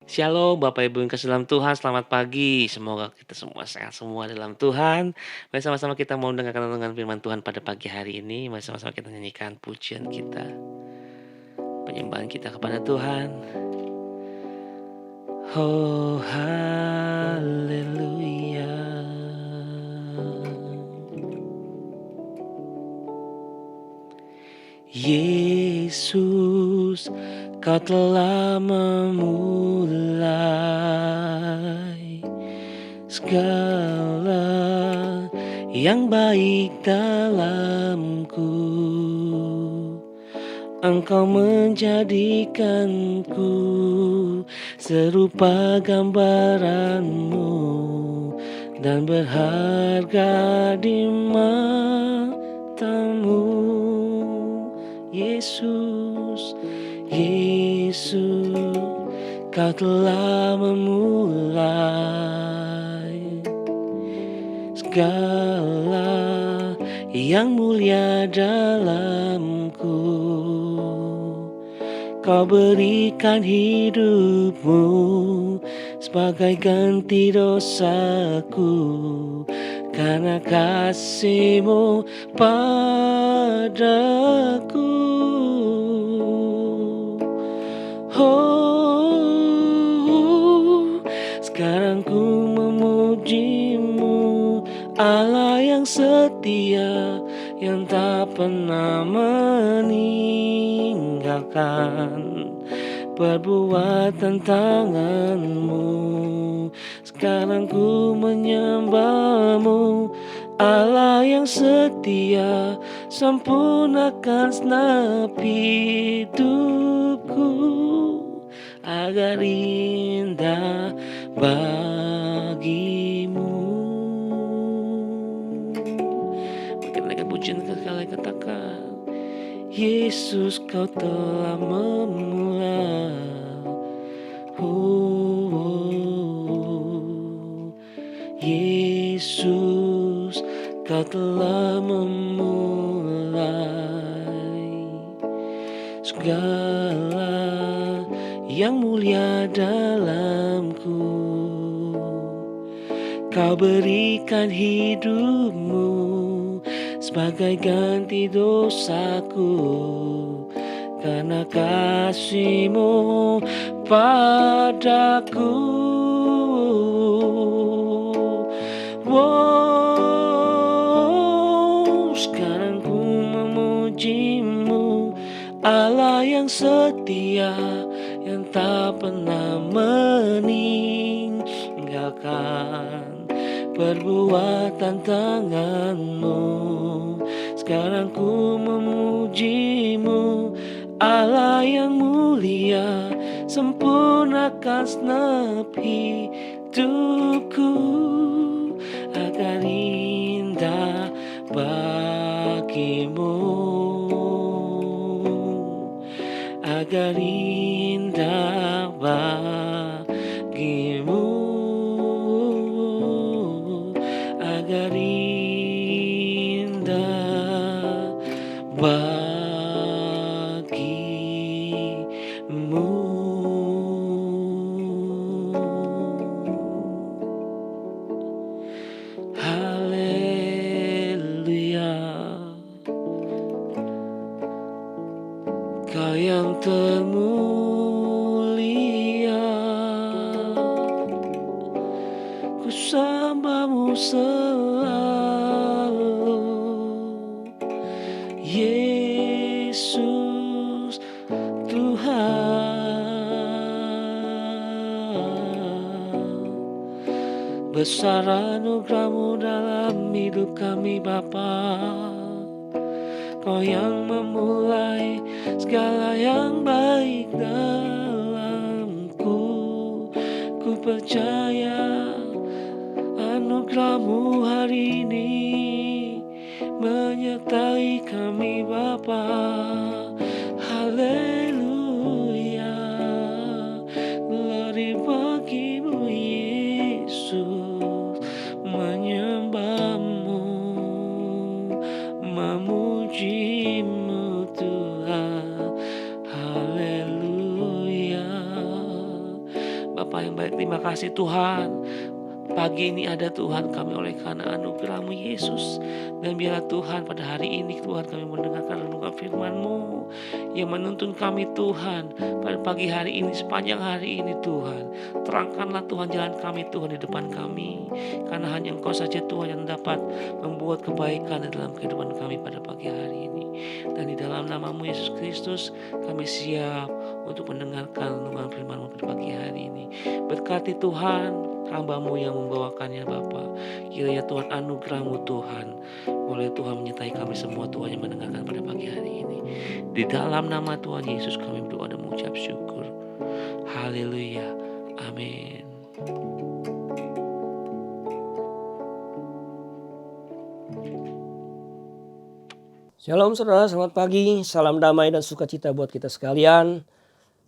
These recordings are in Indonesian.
Shalom Bapak Ibu yang kasih dalam Tuhan, selamat pagi. Semoga kita semua sehat semua dalam Tuhan. Mari sama-sama kita mau mendengarkan renungan firman Tuhan pada pagi hari ini. Mari sama-sama kita nyanyikan pujian kita, penyembahan kita kepada Tuhan. Oh haleluya. Yesus, Kau telah memulai segala yang baik dalamku. Engkau menjadikanku serupa gambaranmu dan berharga di matamu. Yesus, Yesus, Kau telah memulai segala yang mulia dalamku. Kau berikan hidupmu sebagai ganti dosaku, karena kasih-Mu padaku. Oh, sekarang ku memuji-Mu, Allah yang setia, yang tak pernah meninggalkan perbuatan tangan-Mu. Sekarang ku menyembah-Mu, Allah yang setia, sempurnakan segenap hidupku agar indah bagi-Mu. Mungkin mereka pujian sekali katakan, Yesus, Kau telah memulai. Yesus, Kau telah memulai segala yang mulia dalamku. Kau berikan hidupmu sebagai ganti dosaku, karena kasih-Mu padaku. Wow, sekarang ku memuji-Mu, Allah yang setia, yang tak pernah meninggalkan perbuatan tangan-Mu. Sekarang ku memuji-Mu, Allah yang mulia, sempurnakan segenap hidupku agar indah bagi-Mu, agar indah bagi-Mu, agar indah bagi-Mu. Haleluya. Kau yang termulia, ku sembah-Mu selalu. Yesus Tuhan, besar anugerah-Mu dalam hidup kami Bapa. Kau yang memulai segala yang baik dalamku. Ku percaya anugerah-Mu hari ini menyertai kami Bapa. Haleluya, glory bagi-Mu Yesus, menyembah-Mu, memuji-Mu Tuhan. Haleluya. baik terima kasih Tuhan. Pagi ini ada Tuhan kami oleh karena anugerah-Mu Yesus. Dan biarlah Tuhan pada hari ini Tuhan kami mendengarkan renungan firman-Mu yang menuntun kami Tuhan pada pagi hari ini sepanjang hari ini Tuhan. Terangkanlah Tuhan jalan kami Tuhan di depan kami. Karena hanya Engkau saja Tuhan yang dapat membuat kebaikan di dalam kehidupan kami pada pagi hari ini. Dan di dalam nama-Mu Yesus Kristus kami siap untuk mendengarkan renungan firman-Mu pada pagi hari ini. Berkati Tuhan hamba-Mu yang membawakannya Bapa. Kiranya Tuhan anugerah-Mu Tuhan. Boleh Tuhan menyertai kami semua Tuhan yang mendengarkan pada pagi hari ini. Di dalam nama Tuhan Yesus kami berdoa dan mengucap syukur. Haleluya. Amin. Shalom saudara, selamat pagi. Salam damai dan sukacita buat kita sekalian.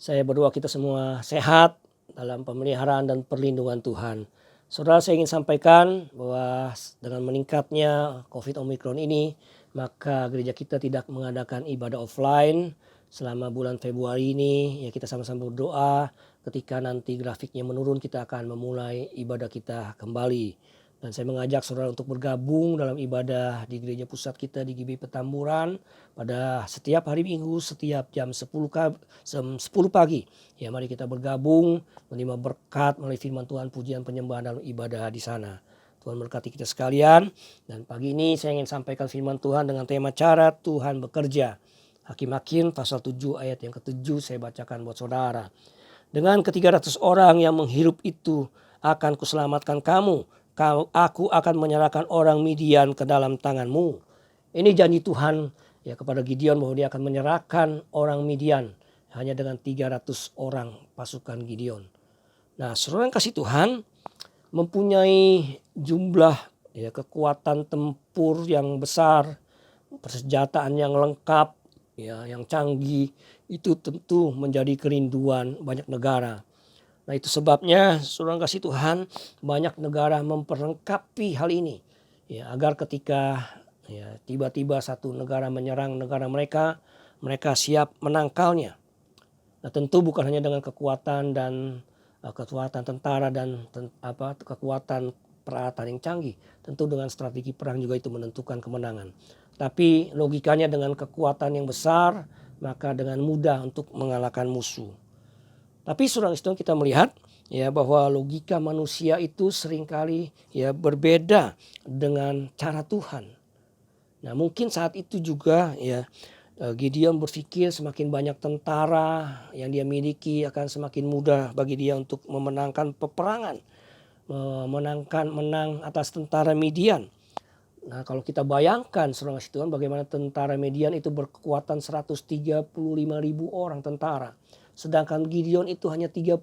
Saya berdoa kita semua sehat dalam pemeliharaan dan perlindungan Tuhan. Saudara, saya ingin sampaikan bahwa dengan meningkatnya COVID Omicron ini, maka gereja kita tidak mengadakan ibadah offline selama bulan Februari ini. Ya, kita sama-sama berdoa ketika nanti grafiknya menurun kita akan memulai ibadah kita kembali. Dan saya mengajak saudara untuk bergabung dalam ibadah di gereja pusat kita di GB Petamburan pada setiap hari Minggu setiap jam 10 pagi. Ya, mari kita bergabung menerima berkat melalui firman Tuhan, pujian penyembahan dalam ibadah di sana. Tuhan berkati kita sekalian. Dan pagi ini saya ingin sampaikan firman Tuhan dengan tema cara Tuhan bekerja. Hakim-Hakim pasal 7 ayat yang ke-7 saya bacakan buat saudara. Dengan ke-300 orang yang menghirup itu akan kuselamatkan kamu. Aku akan menyerahkan orang Midian ke dalam tanganmu. Ini janji Tuhan ya kepada Gideon bahwa dia akan menyerahkan orang Midian hanya dengan 300 orang pasukan Gideon. Nah, saudara yang kasih Tuhan mempunyai jumlah ya kekuatan tempur yang besar, persenjataan yang lengkap, ya yang canggih, itu tentu menjadi kerinduan banyak negara. Nah, itu sebabnya saudara kasih Tuhan banyak negara memperlengkapi hal ini. Ya, agar ketika ya, tiba-tiba satu negara menyerang negara mereka, mereka siap menangkalnya. Nah, tentu bukan hanya dengan kekuatan dan kekuatan tentara dan kekuatan peralatan yang canggih. Tentu dengan strategi perang juga itu menentukan kemenangan. Tapi logikanya dengan kekuatan yang besar, maka dengan mudah untuk mengalahkan musuh. Tapi saudara Kristen kita melihat ya bahwa logika manusia itu seringkali ya berbeda dengan cara Tuhan. Nah, mungkin saat itu juga ya Gideon berpikir semakin banyak tentara yang dia miliki akan semakin mudah bagi dia untuk memenangkan peperangan, menang atas tentara Midian. Nah, kalau kita bayangkan saudara Tuhan bagaimana tentara Midian itu berkekuatan 135.000 orang tentara. Sedangkan Gideon itu hanya 35.000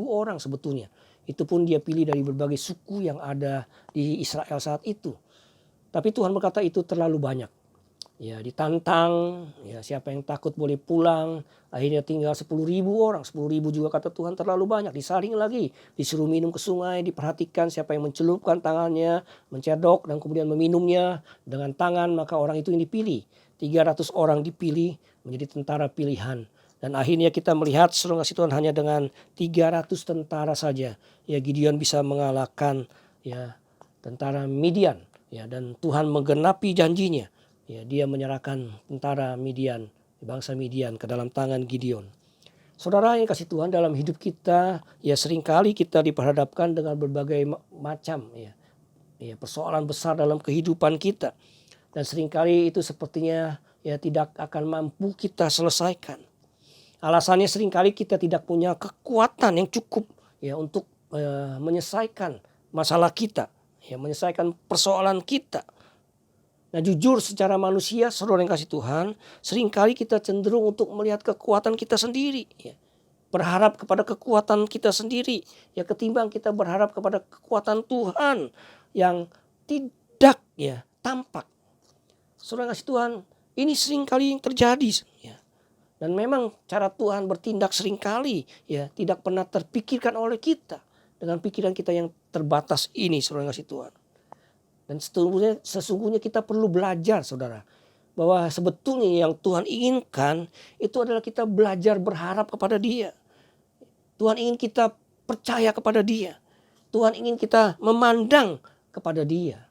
orang sebetulnya. Itu pun dia pilih dari berbagai suku yang ada di Israel saat itu. Tapi Tuhan berkata itu terlalu banyak. Ya, ditantang, ya siapa yang takut boleh pulang. Akhirnya tinggal 10.000 orang. 10.000 juga kata Tuhan terlalu banyak. Disaring lagi, disuruh minum ke sungai, diperhatikan siapa yang mencelupkan tangannya, mencedok dan kemudian meminumnya dengan tangan, maka orang itu yang dipilih. 300 orang dipilih menjadi tentara pilihan. Dan akhirnya kita melihat saudara kasih Tuhan hanya dengan 300 tentara saja. Ya, Gideon bisa mengalahkan ya tentara Midian. Ya, dan Tuhan menggenapi janjinya. Ya, dia menyerahkan tentara Midian, bangsa Midian ke dalam tangan Gideon. Saudara yang kasih Tuhan, dalam hidup kita ya seringkali kita diperhadapkan dengan berbagai macam ya persoalan besar dalam kehidupan kita. Dan seringkali itu sepertinya ya tidak akan mampu kita selesaikan. Alasannya seringkali kita tidak punya kekuatan yang cukup ya untuk menyelesaikan masalah kita, ya menyelesaikan persoalan kita. Nah, jujur secara manusia, saudara yang kasih Tuhan, seringkali kita cenderung untuk melihat kekuatan kita sendiri, ya. Berharap kepada kekuatan kita sendiri, ya ketimbang kita berharap kepada kekuatan Tuhan yang tidak ya tampak. Saudara yang kasih Tuhan, ini seringkali yang terjadi, ya. Dan memang cara Tuhan bertindak seringkali ya tidak pernah terpikirkan oleh kita dengan pikiran kita yang terbatas ini, saudara kasih Tuhan. Dan sesungguhnya kita perlu belajar, saudara, bahwa sebetulnya yang Tuhan inginkan itu adalah kita belajar berharap kepada Dia. Tuhan ingin kita percaya kepada Dia. Tuhan ingin kita memandang kepada Dia.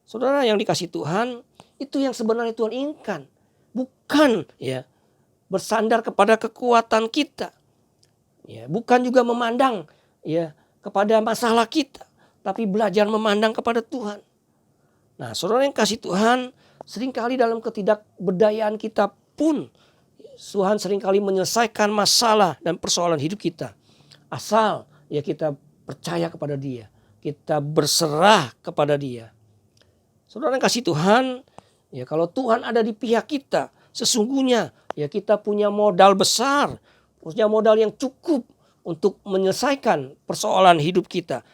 Saudara yang dikasihi Tuhan, itu yang sebenarnya Tuhan inginkan. Bukan ya bersandar kepada kekuatan kita. Ya, bukan juga memandang ya kepada masalah kita, tapi belajar memandang kepada Tuhan. Nah, saudara yang kasih Tuhan, seringkali dalam ketidakberdayaan kita pun Tuhan seringkali menyelesaikan masalah dan persoalan hidup kita. Asal ya kita percaya kepada Dia, kita berserah kepada Dia. Saudara yang kasih Tuhan, ya kalau Tuhan ada di pihak kita, sesungguhnya ya kita punya modal besar, punya modal yang cukup untuk menyelesaikan persoalan hidup kita,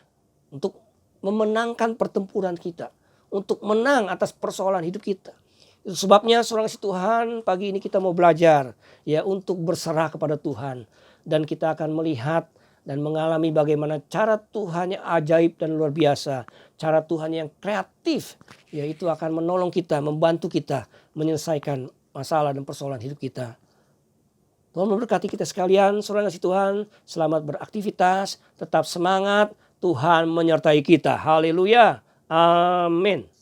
untuk memenangkan pertempuran kita, untuk menang atas persoalan hidup kita. Itu sebabnya saudara kasih Tuhan, pagi ini kita mau belajar ya untuk berserah kepada Tuhan, dan kita akan melihat dan mengalami bagaimana cara Tuhan yang ajaib dan luar biasa, cara Tuhan yang kreatif, yaitu akan menolong kita, membantu kita menyelesaikan masalah dan persoalan hidup kita. Tuhan memberkati kita sekalian, saudara kasih Tuhan, selamat beraktivitas, tetap semangat, Tuhan menyertai kita. Haleluya, amin.